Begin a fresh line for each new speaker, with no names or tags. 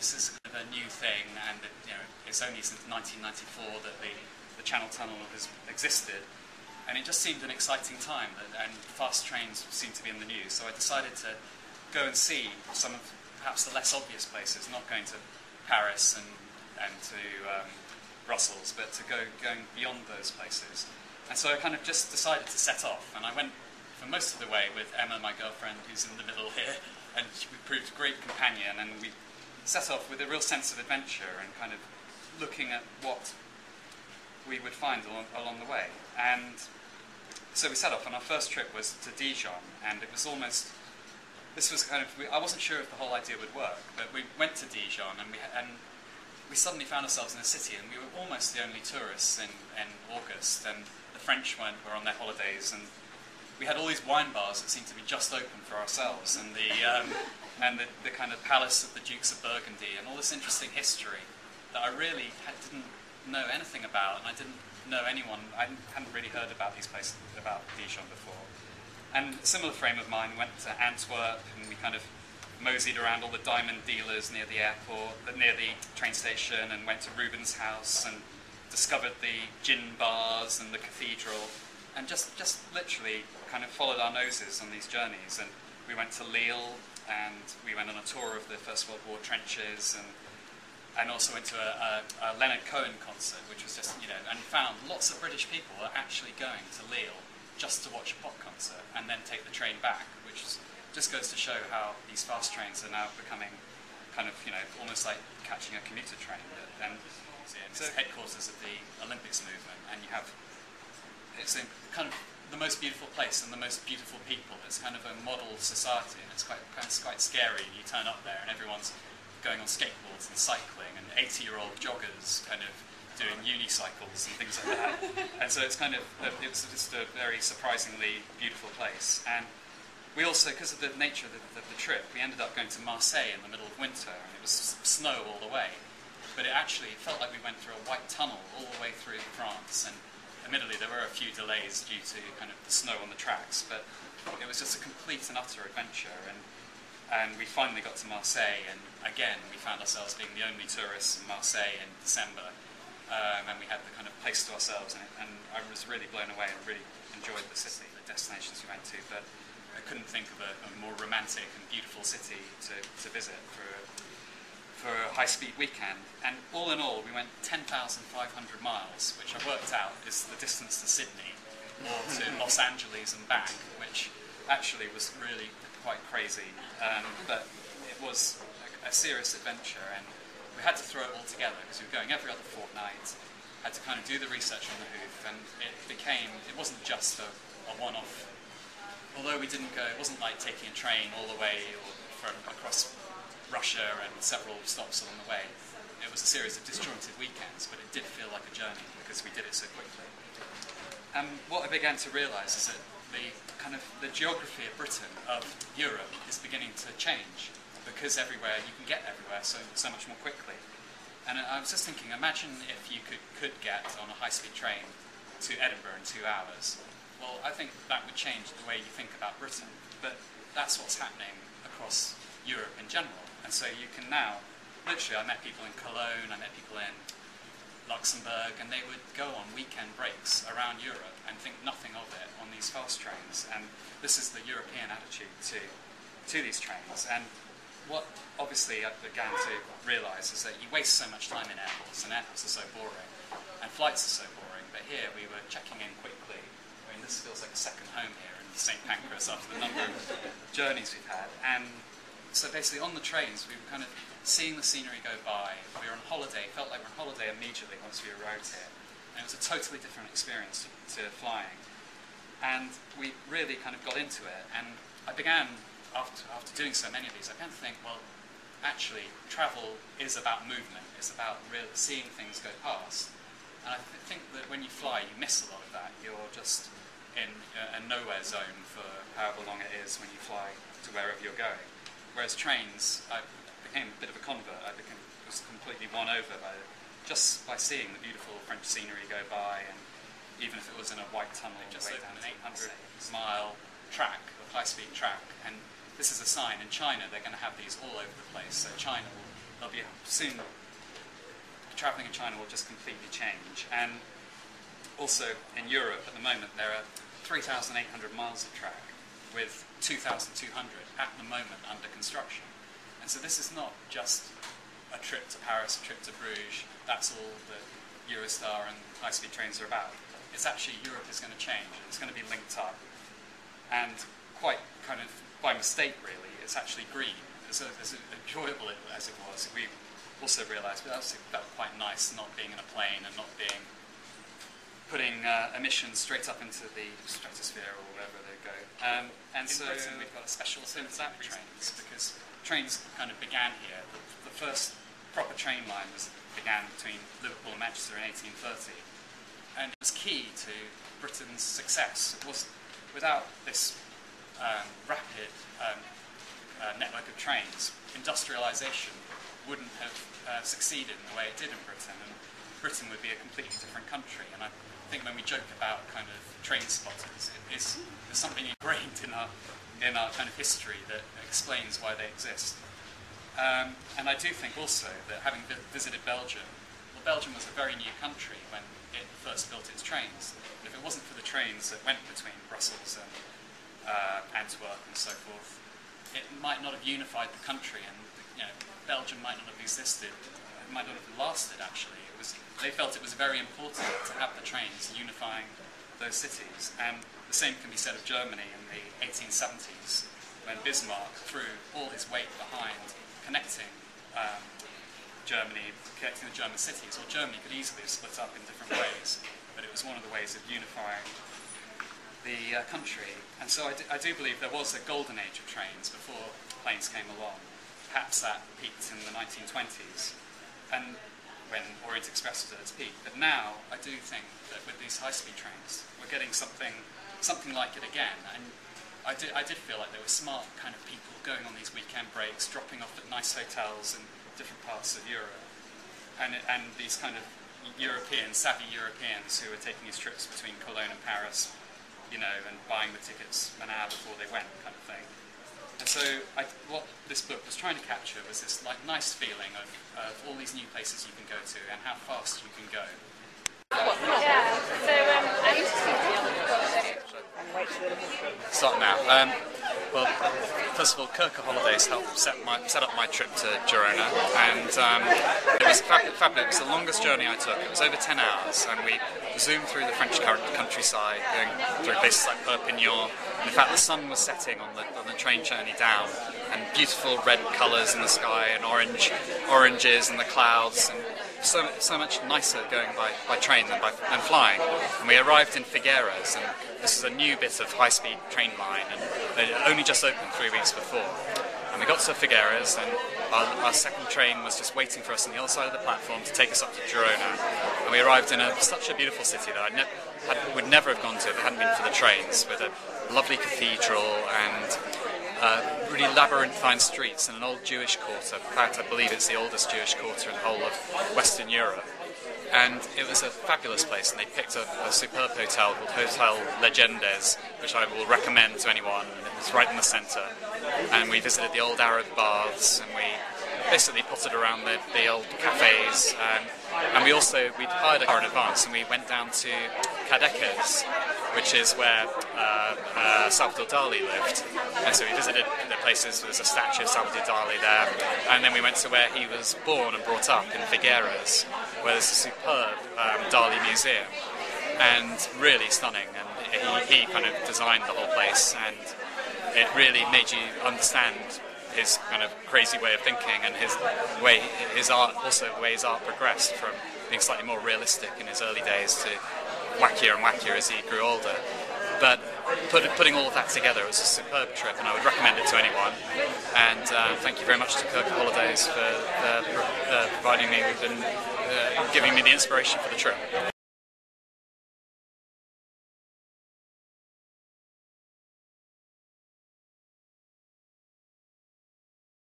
this is kind of a new thing, and it's only since 1994 that the Channel Tunnel has existed, and it just seemed an exciting time, and fast trains seemed to be in the news. So I decided to go and see some of perhaps the less obvious places, not going to Paris and to Brussels, but to going beyond those places. And so I kind of just decided to set off, and I went for most of the way with Emma, my girlfriend, who's in the middle here, and we proved a great companion, and we set off with a real sense of adventure and kind of looking at what we would find along the way. And so we set off, and our first trip was to Dijon, and it was almost, this was kind of, I wasn't sure if the whole idea would work, but we went to Dijon, and we suddenly found ourselves in a city, and we were almost the only tourists in August, and the French were on their holidays, and we had all these wine bars that seemed to be just open for ourselves, and the kind of palace of the Dukes of Burgundy, and all this interesting history that I really didn't know anything about, and I didn't know anyone. I hadn't really heard about these places, about Dijon before. And a similar frame of mind, went to Antwerp, and we kind of moseyed around all the diamond dealers near the airport, near the train station, and went to Rubens' house and discovered the gin bars and the cathedral, and just literally kind of followed our noses on these journeys. And we went to Lille, and we went on a tour of the First World War trenches, and also went to a Leonard Cohen concert, which was just, and found lots of British people were actually going to Lille just to watch a pop concert and then take the train back, which just goes to show how these fast trains are now becoming kind of, almost like catching a commuter train. And it's the headquarters of the Olympics movement, and it's kind of the most beautiful place and the most beautiful people. It's kind of a model society, and it's quite scary. You turn up there and everyone's going on skateboards and cycling, and 80-year-old joggers kind of doing unicycles and things like that. And so it's just a very surprisingly beautiful place. And we also, because of the nature of the trip, we ended up going to Marseille in the middle of winter, and it was snow all the way. But it felt like we went through a white tunnel all the way through France, and admittedly there were a few delays due to kind of the snow on the tracks, but it was just a complete and utter adventure. And we finally got to Marseille, and again we found ourselves being the only tourists in Marseille in December, and we had the kind of place to ourselves, and I was really blown away and really enjoyed the city, the destinations we went to, but I couldn't think of a more romantic and beautiful city to visit for a high-speed weekend. And all in all, we went 10,500 miles, which I worked out is the distance to Sydney or to Los Angeles and back, which actually was really quite crazy, but it was a serious adventure, and we had to throw it all together because we were going every other fortnight, had to kind of do the research on the hoof, and it wasn't just a one-off. Although we didn't go, it wasn't like taking a train all the way or across Russia and several stops along the way. It was a series of disjointed weekends, but it did feel like a journey because we did it so quickly. And what I began to realise is that the geography of Britain, of Europe, is beginning to change, because everywhere you can get everywhere so much more quickly. And I was just thinking, imagine if you could get on a high-speed train to Edinburgh in 2 hours. Well, I think that would change the way you think about Britain, but that's what's happening across Europe in general. And so you can now, literally, I met people in Cologne, I met people in Luxembourg, and they would go on weekend breaks around Europe and think nothing of it on these fast trains. And this is the European attitude to these trains. And what obviously I began to realise is that you waste so much time in airports, and airports are so boring, and flights are so boring, but here we were checking in quickly. I mean, this feels like a second home here in St. Pancras after the number of journeys we've had. And so basically on the trains we were kind of seeing the scenery go by. We were on holiday, felt like we were on holiday immediately once we arrived here. And it was a totally different experience to flying. And we really kind of got into it. And I began, after doing so many of these, I began to think, well, actually, travel is about movement. It's about really seeing things go past. And I think that when you fly, you miss a lot of that. You're just in a nowhere zone for however long it is when you fly to wherever you're going. Whereas trains, I became a bit of a convert. Was completely won over just by seeing the beautiful French scenery go by, and even if it was in a white tunnel, just opened an 800-mile track, a high-speed track. And this is a sign. In China, they're going to have these all over the place. So China will there'll be soon, travelling in China will just completely change. And also in Europe at the moment there are 3,800 miles of track with 2,200 at the moment under construction. And so this is not just a trip to Paris, a trip to Bruges, that's all that Eurostar and high-speed trains are about. It's actually Europe is going to change, it's going to be linked up. And quite kind of by mistake really, it's actually green. As enjoyable as it was, we also realised it felt quite nice not being in a plane and not being putting emissions straight up into the stratosphere or wherever they go. And so Britain we've got a special thing for that trains, because trains kind of began here. The first proper train line began between Liverpool and Manchester in 1830, and it was key to Britain's success. It was without this rapid network of trains, industrialisation wouldn't have succeeded in the way it did in Britain, and Britain would be a completely different country. And I think when we joke about kind of train spotters, there's something ingrained in our kind of history that explains why they exist. And I do think also that having visited Belgium, well, Belgium was a very new country when it first built its trains. And if it wasn't for the trains that went between Brussels and Antwerp and so forth, it might not have unified the country, and Belgium might not have existed. It might not have lasted. Actually, they felt it was very important to have the trains unifying those cities. And the same can be said of Germany in the 1870s, when Bismarck threw all his weight behind connecting Germany, connecting the German cities. Well, Germany could easily have split up in different ways, but it was one of the ways of unifying the country. And so I do believe there was a golden age of trains before planes came along. Perhaps that peaked in the 1920s, and when Orient Express was at its peak. But now I do think that with these high-speed trains, we're getting something like it again. And I did feel like there were smart kind of people going on these weekend breaks, dropping off at nice hotels in different parts of Europe, and these kind of savvy Europeans who were taking these trips between Cologne and Paris, and buying the tickets an hour before they went, kind of thing. And so what this book was trying to capture was this nice feeling of all these new places you can go to and how fast you can go.
Yeah, so I'm interested
Start now. Well, first of all, Kirker Holidays helped set up my trip to Girona, and it was fabulous. It was the longest journey I took. It was over 10 hours, and we zoomed through the French countryside, going through places like Perpignan. In fact, the sun was setting on the train journey down, and beautiful red colours in the sky, and oranges in the clouds, and so much nicer going by train than flying. And we arrived in Figueres, and this is a new bit of high-speed train line, and it only just opened 3 weeks before. And we got to Figueres, and our second train was just waiting for us on the other side of the platform to take us up to Girona. And we arrived in such a beautiful city that I would never have gone to if it hadn't been for the trains, with a lovely cathedral and really labyrinthine streets and an old Jewish quarter. In fact, I believe it's the oldest Jewish quarter in the whole of Western Europe. And it was a fabulous place, and they picked a superb hotel called Hotel Legendes, which I will recommend to anyone. It was right in the centre. And we visited the old Arab baths, and we basically potted around the old cafes. And we'd hired a car in advance, and we went down to Cadeques, which is where Salvador Dali lived. And so we visited the places. There was a statue of Salvador Dali there, and then we went to where he was born and brought up in Figueres, where there's a superb Dali museum, and really stunning. And he kind of designed the whole place, and it really made you understand his kind of crazy way of thinking, and his art progressed from being slightly more realistic in his early days to wackier and wackier as he grew older. But putting all of that together, it was a superb trip, and I would recommend it to anyone. And thank you very much to Kirker Holidays for providing me with and giving me the inspiration for the trip.